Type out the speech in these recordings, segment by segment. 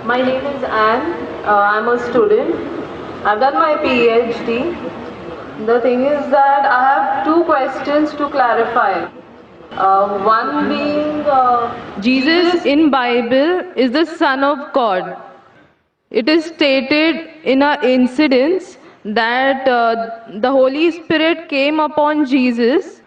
My name is Anne. I'm a student. I've done my PhD. The thing is that I have two questions to clarify. One being, Jesus in Bible is the Son of God. It is stated in an incident that the Holy Spirit came upon Jesus,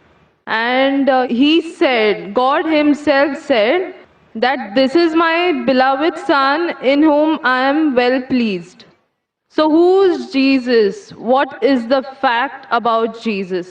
and he said, God himself said, that this is my beloved Son in whom I am well pleased. So who's Jesus? What is the fact about Jesus?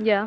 Yeah.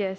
Yes.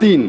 3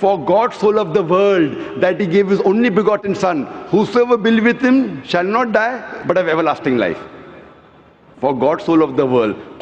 For God so loved the world that he gave his only begotten son, whosoever believeth with him shall not die but have everlasting life. For God so loved the world.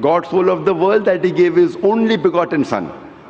God so loved the world that he gave his only begotten son,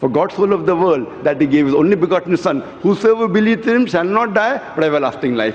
For God so loved the world that he gave his only begotten son, whosoever believeth in him shall not die but have everlasting life.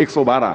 112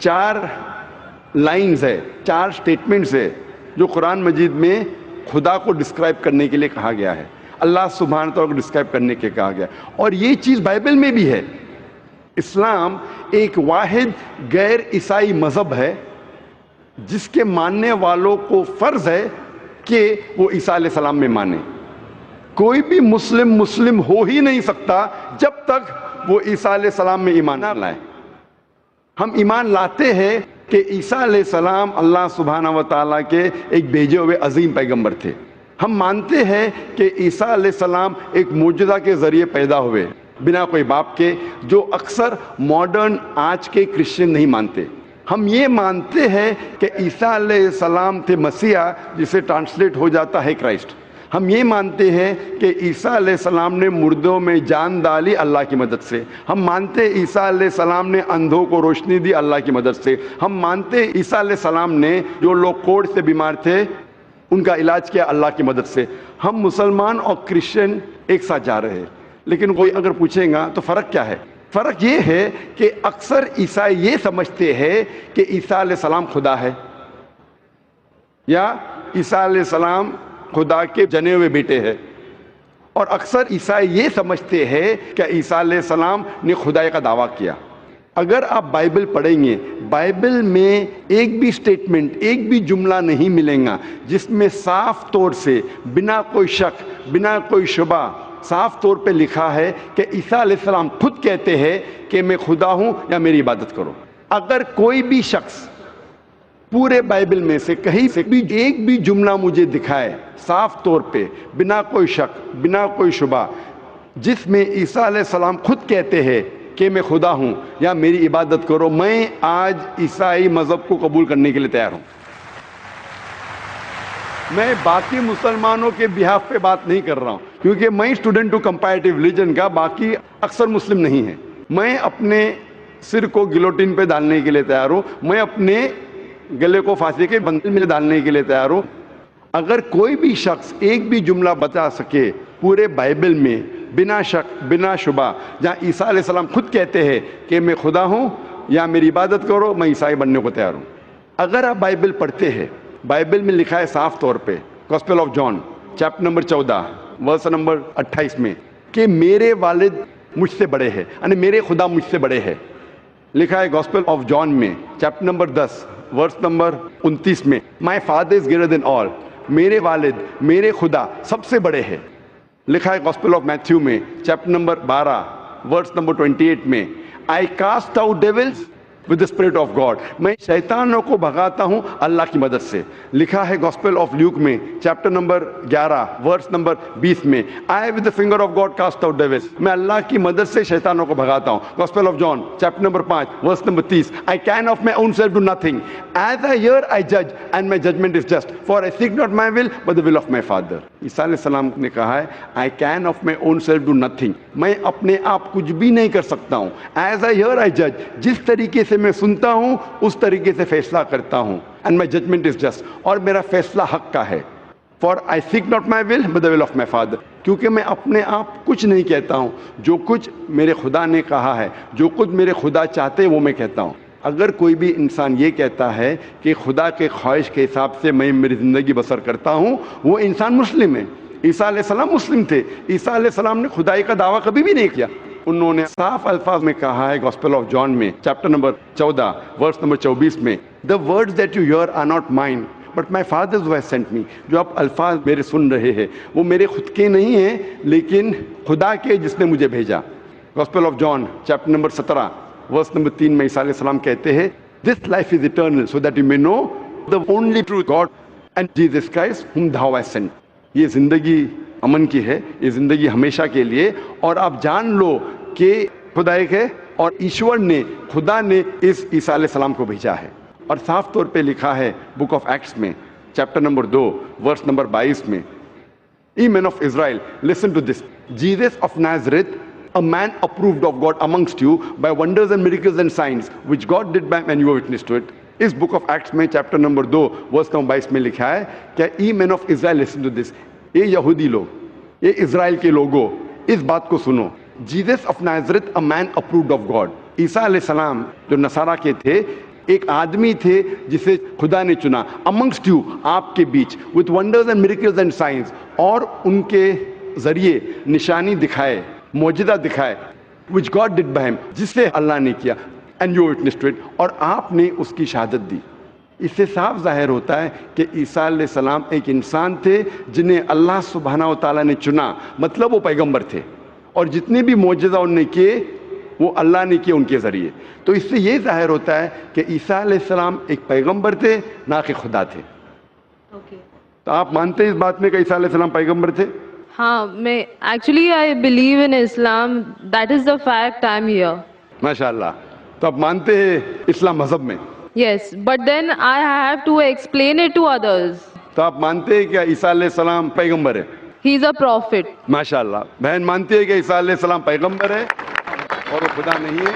4 lines ہے, 4 statements ہے جو قرآن مجید میں خدا کو describe کرنے کے لیے کہا گیا ہے, اللہ سبحانہ تعالیٰ کو ڈسکرائب کرنے کے کہا گیا. اور یہ چیز بائبل میں بھی ہے. اسلام ایک واحد غیر عیسائی مذہب ہے جس کے ماننے والوں کو فرض ہے کہ وہ عیسیٰ علیہ السلام میں مانے. کوئی بھی مسلم ہو ہی نہیں سکتا جب تک وہ عیسیٰ علیہ السلام میں ایمان نہ لائے. ہم ایمان لاتے ہیں کہ عیسیٰ علیہ السلام اللہ سبحانہ و تعالیٰ کے ایک بھیجے ہوئے عظیم پیغمبر تھے. ہم مانتے ہیں کہ عیسیٰ علیہ السلام ایک معجزہ کے ذریعے پیدا ہوئے بنا کوئی باپ کے, جو اکثر ماڈرن آج کے کرسچن نہیں مانتے. ہم یہ مانتے ہیں کہ عیسیٰ علیہ السلام تھے مسیح, جسے ٹرانسلیٹ ہو جاتا ہے کرائسٹ. ہم یہ مانتے ہیں کہ عیسیٰ علیہ السلام نے مردوں میں جان ڈالی اللہ کی مدد سے. ہم مانتے ہیں عیسیٰ علیہ السلام نے اندھوں کو روشنی دی اللہ کی مدد سے. ہم مانتے ہیں عیسیٰ علیہ السلام نے جو لوگ کوڑ سے بیمار تھے ان کا علاج کیا اللہ کی مدد سے. ہم مسلمان اور کرسچن ایک ساتھ جا رہے ہیں. لیکن کوئی اگر پوچھے گا تو فرق کیا ہے؟ فرق یہ ہے کہ اکثر عیسائی یہ سمجھتے ہیں کہ عیسیٰ علیہ السلام خدا ہے, یا عیسیٰ علیہ السلام خدا کے جنے ہوئے بیٹے ہیں. اور اکثر عیسائی یہ سمجھتے ہیں کہ عیسیٰ علیہ السلام نے خدائی کا دعویٰ کیا. اگر آپ بائبل پڑھیں گے, بائبل میں ایک بھی سٹیٹمنٹ, ایک بھی جملہ نہیں ملے گا جس میں صاف طور سے بنا کوئی شک, بنا کوئی شبہ, صاف طور پہ لکھا ہے کہ عیسیٰ علیہ السلام خود کہتے ہیں کہ میں خدا ہوں یا میری عبادت کرو. اگر کوئی بھی شخص پورے بائبل میں سے کہیں سے بھی ایک بھی جملہ مجھے دکھائے صاف طور پہ بنا کوئی شک, بنا کوئی شبہ, جس میں عیسیٰ علیہ السلام خود کہتے ہیں کہ میں خدا ہوں یا میری عبادت کرو, میں آج عیسائی مذہب کو قبول کرنے کے لیے تیار ہوں. میں باقی مسلمانوں کے بہاف پہ بات نہیں کر رہا ہوں, کیونکہ میں اسٹوڈنٹ ہوں کمپیریٹیو ریلیجن کا, باقی اکثر مسلم نہیں ہیں. میں اپنے سر کو گلوٹین پہ ڈالنے کے لیے تیار ہوں, میں اپنے گلے کو پھانسی کے بندل میں ڈالنے کے لیے تیار ہوں. اگر کوئی بھی شخص ایک بھی جملہ بتا سکے پورے بائبل میں بنا شک, بنا شبہ, جہاں عیسیٰ علیہ السلام خود کہتے ہیں کہ میں خدا ہوں یا میری عبادت کرو, میں عیسائی بننے کو تیار ہوں. اگر آپ بائبل پڑھتے ہیں, بائبل میں لکھا ہے صاف طور پہ, Gospel of John chapter number 14 verse number 28 میں, کہ میرے والد مجھ سے بڑے ہیں, یعنی میرے خدا مجھ سے بڑے ہیں. لکھا ہے گاسپل آف جان میں چیپٹر نمبر 10 ورس نمبر 29 میں, my father is greater than آل, میرے والد, میرے خدا سب سے بڑے ہیں. لکھا ہے گاسپل آف میتھیو میں چیپٹر نمبر 12 ورس نمبر 28 میں, I cast out devils with the spirit of God, میں شیطانوں کو بھگاتا ہوں اللہ کی مدد سے. لکھا ہے گاسپل آف لیوک میں چیپٹر نمبر 11 ورس نمبر 20 میں, I with the finger of God cast out devils, میں اللہ کی mدد سے شیطانوں کو بھگاتا ہوں. Gospel of John chapter number 5 verse number 30, I can of my own self do nothing, as I hear I judge and my judgment is just, for I seek not my will but the will of my Father. عیسیٰ علیہ السلام نے کہا ہے I can of my own self do nothing, میں اپنے آپ کچھ بھی نہیں کر سکتا ہوں. As I hear I judge, جس طریقے سے میں سنتا ہوں اس طریقے سے فیصلہ کرتا ہوں. And my judgment is just, اور میرا فیصلہ حق کا ہے. For I seek not my will but the will of my Father, کیونکہ میں اپنے آپ کچھ نہیں کہتا ہوں, جو کچھ میرے خدا نے کہا ہے, جو کچھ میرے خدا چاہتے ہیں وہ میں کہتا ہوں. اگر کوئی بھی انسان یہ کہتا ہے کہ خدا کے خواہش کے حساب سے میں میری زندگی بسر کرتا ہوں, وہ انسان مسلم ہے. عیسیٰ علیہ السلام مسلم تھے. عیسیٰ علیہ السلام نے خدائی کا دعویٰ کبھی بھی نہیں کیا. انہوں نے صاف الفاظ میں کہا ہے گاسپل آف جان میں چیپٹر نمبر 14 ورس نمبر 24 میں, The words that you hear are not mine but my Father who has sent me. جو آپ الفاظ میرے سن رہے ہیں وہ میرے خود کے نہیں ہیں لیکن خدا کے جس نے مجھے بھیجا. Gospel of John chapter number 17 verse number 3 میں عیسیٰ علیہ السلام کہتے ہیں, This life is eternal so that you may know the only true God and Jesus Christ whom thou hast sent. یہ زندگی امن کی ہے, یہ زندگی ہمیشہ کے لیے, اور آپ جان لو کہ خدا ایک ہے اور ایشور نے, خدا نے اس عیسیٰ علیہ السلام کو بھیجا ہے. اور صاف طور پہ لکھا ہے بک آف ایکٹس میں چیپٹر نمبر 2 ورس نمبر 22 میں, Ye men of Israel, listen to this. Jesus of Nazareth, a man approved of God amongst you by wonders and miracles and signs which God did by and you were witness to it. اس Book of Acts میں chapter number 2 verse number 22 میں لکھا ہے کہ Ye men of Israel, listen to this. یہ یہودی لوگ, یہ اسرائیل کے لوگوں, اس بات کو سنو. Jesus of Nazareth, a man approved of God. عیسیٰ علیہ السلام جو نصارہ کے تھے, ایک آدمی تھے جسے خدا نے چنا amongst you, آپ کے بیچ, with wonders and miracles and signs, اور ان کے ذریعے نشانی دکھائے, معجزہ دکھائے, which God did by him, جس سے اللہ نے کیا, and you witnessed to it, اور آپ نے اس کی شہادت دی. اس سے صاف ظاہر ہوتا ہے کہ عیسیٰ علیہ السلام ایک انسان تھے جنہیں اللہ سبحانہ و تعالیٰ نے چنا, مطلب وہ پیغمبر تھے, اور جتنے بھی معجزہ انہوں نے کیے وہ اللہ نے کیے ان کے ذریعے. تو اس سے یہ ظاہر ہوتا ہے کہ عیسیٰ علیہ السلام ایک پیغمبر تھے, نہ کہ خدا تھے. تو آپ مانتے ہیں اس بات میں کہ عیسیٰ علیہ السلام پیغمبر تھے؟ ہاں, میں actually I believe in Islam, that is the fact I am here. ماشاء اللہ. تو آپ مانتے ہیں اسلام مذہب میں؟ Yes, but then I have to explain it to others. تو آپ مانتے ہیں کہ عیسیٰ علیہ السلام پیغمبر ہے؟ ہی از اے پروفٹ. ماشاء اللہ. بہن مانتی ہے کہ عیسیٰ علیہ السلام پیغمبر ہے اور وہ خدا نہیں ہے,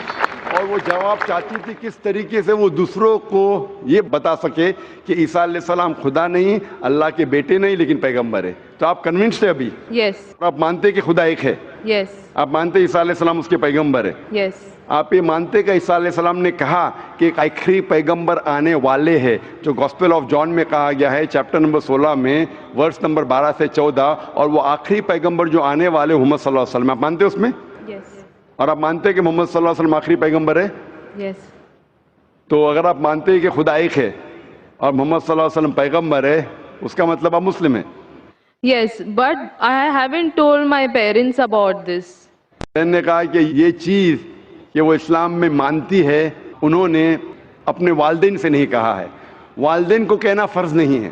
اور وہ جواب چاہتی تھی کس طریقے سے وہ دوسروں کو یہ بتا سکے کہ عیسیٰ علیہ السلام خدا نہیں, اللہ کے بیٹے نہیں, لیکن پیغمبر ہے. تو آپ کنونسڈ ہیں ابھی؟ یس. آپ مانتے ہیں کہ خدا ایک ہے؟ یس. آپ مانتے ہیں عیسیٰ علیہ السلام اس کے پیغمبر ہے؟ یس. آپ یہ مانتے کہ عیسیٰ علیہ السلام نے کہا کہ ایک آخری پیغمبر آنے والے ہیں, جو گاسپل آف جان میں کہا گیا ہے چیپٹر نمبر 16 میں ورس نمبر 12 سے 14, اور وہ آخری پیغمبر جو آنے والے محمد صلی اللہ علیہ وسلم, آپ مانتے ہیں اس میں؟ یس. اور آپ مانتے ہیں کہ محمد صلی اللہ علیہ وسلم آخری پیغمبر ہے؟ یس. تو اگر آپ مانتے ہیں کہ خدا ایک ہے اور محمد صلی اللہ علیہ وسلم پیغمبر ہے, اس کا مطلب آپ مسلم ہیں. Yes, but I haven't told my parents about this. میں نے کہا کہ یہ چیز کہ وہ اسلام میں مانتی ہے, انہوں نے اپنے والدین سے نہیں کہا ہے. والدین کو کہنا فرض نہیں ہے,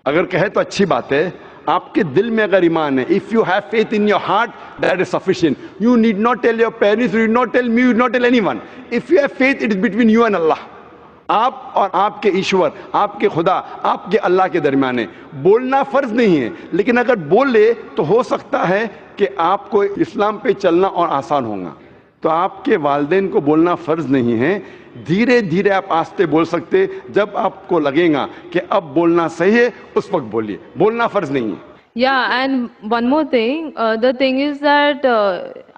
اگر کہے تو اچھی بات ہے. آپ کے دل میں اگر ایمان ہے, if you have faith in your heart, that is sufficient. You need not tell your parents, you need not tell me, you need not tell anyone. If you have faith, it is between you and Allah. آپ اور آپ کے ایشور, آپ کے خدا, آپ کے اللہ کے درمیان ہے. بولنا فرض نہیں ہے, لیکن اگر بولے تو ہو سکتا ہے کہ آپ کو اسلام پہ چلنا اور آسان ہوگا. تو آپ کے والدین کو بولنا فرض نہیں ہے, دھیرے دھیرے آپ آہستہ بول سکتے. جب آپ کو لگے گا کہ اب بولنا صحیح ہے, اس وقت بولیے, بولنا فرض نہیں ہے. Yeah, and one more thing, the thing is that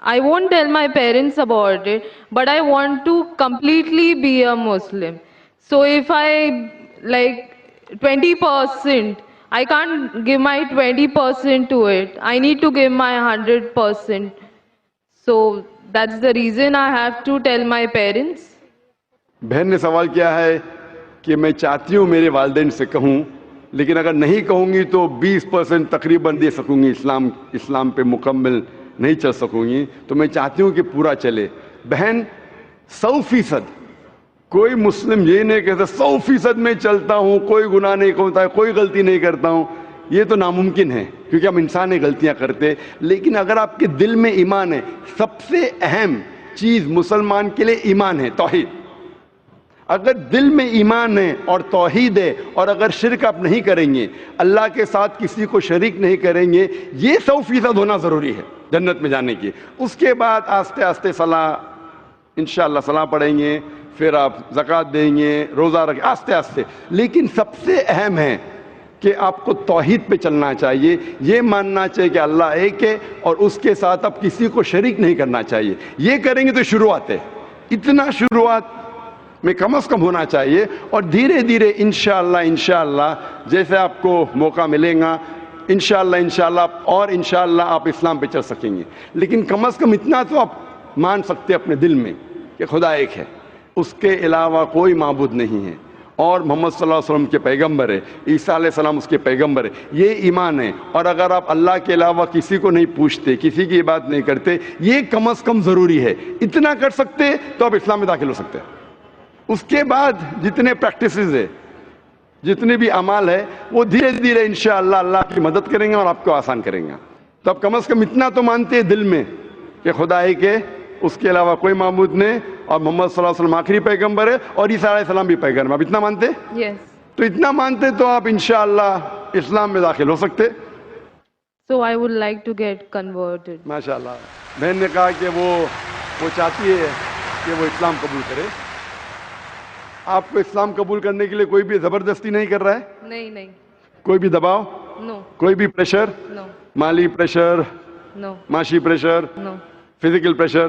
I won't tell my parents about it, but I want to completely be a Muslim. So if I like 20%, I can't give my 20% to it. I need to give my 100%. So that's the reason I have to tell my parents. بہن نے سوال کیا ہے کہ میں چاہتی ہوں میرے والدین سے کہوں, لیکن اگر نہیں کہوں گی تو 20% تقریباً دے سکوں گی, اسلام پہ مکمل نہیں چل سکوں گی. تو میں چاہتی ہوں کہ پورا چلے. بہن 100%, کوئی مسلم یہ نہیں کہتا 100% میں چلتا ہوں, کوئی گناہ نہیں کرتا ہے, کوئی غلطی نہیں کرتا ہوں. یہ تو ناممکن ہے, کیونکہ ہم انسان ہیں, غلطیاں کرتے. لیکن اگر آپ کے دل میں ایمان ہے, سب سے اہم چیز مسلمان کے لیے ایمان ہے, توحید. اگر دل میں ایمان ہے اور توحید ہے, اور اگر شرک آپ نہیں کریں گے, اللہ کے ساتھ کسی کو شریک نہیں کریں گے, یہ 100% ہونا ضروری ہے جنت میں جانے کی. اس کے بعد آہستہ آہستہ صلاح, انشاءاللہ صلاح پڑھیں گے, پھر آپ زکوٰۃ دیں گے, روزہ رکھیں, آہستہ آہستہ. لیکن سب سے اہم ہے کہ آپ کو توحید پہ چلنا چاہیے, یہ ماننا چاہیے کہ اللہ ایک ہے اور اس کے ساتھ آپ کسی کو شریک نہیں کرنا چاہیے. یہ کریں گے تو شروعات ہے, اتنا شروعات میں کم از کم ہونا چاہیے, اور دھیرے دھیرے انشاءاللہ جیسے آپ کو موقع ملے گا, انشاءاللہ اور انشاءاللہ آپ اسلام پہ چل سکیں گے. لیکن کم از کم اتنا تو آپ مان سکتے اپنے دل میں کہ خدا ایک ہے, اس کے علاوہ کوئی معبود نہیں ہے, اور محمد صلی اللہ علیہ وسلم کے پیغمبر ہے, عیسیٰ علیہ السلام اس کے پیغمبر ہے. یہ ایمان ہے. اور اگر آپ اللہ کے علاوہ کسی کو نہیں پوچھتے, کسی کی بات نہیں کرتے, یہ کم از کم ضروری ہے. اتنا کر سکتے تو آپ اسلام میں داخل ہو سکتے. اس کے بعد جتنے پریکٹسز ہے, جتنے بھی اعمال ہے, وہ دھیرے دھیرے انشاءاللہ اللہ کی مدد کریں گے اور آپ کو آسان کریں گے. تو آپ کم از کم اتنا تو مانتے ہیں دل میں کہ خدا ایک ہے, اس کے علاوہ کوئی معبود نہیں, اور محمد صلی اللہ علیہ وسلم آخری پیغمبر ہے, اور عیسیٰ علیہ السلام بھی پیغمبر. آپ اتنا مانتے؟ Yes. تو اتنا مانتے تو آپ انشاءاللہ اسلام میں داخل ہو سکتے. So I would like to get converted. ماشاءاللہ. بہن نے کہا کہ وہ چاہتی ہے کہ وہ اسلام قبول کرے. آپ کو اسلام قبول کرنے کے لیے کوئی بھی زبردستی نہیں کر رہا ہے؟ نہیں. کوئی بھی دباؤ؟ No. کوئی بھی پریشر؟ No. مالی پریشر, No. معاشی pressure, No. Physical pressure,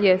Yes.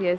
Yes.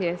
Yes.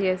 Yes.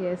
Yes.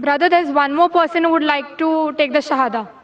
Brother, there's one more person who would like to take the Shahada.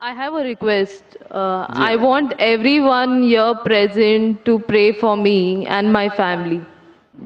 I have a request. I want everyone here present to pray for me and my family.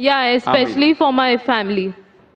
Yeah, especially for my family.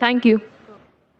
Thank you.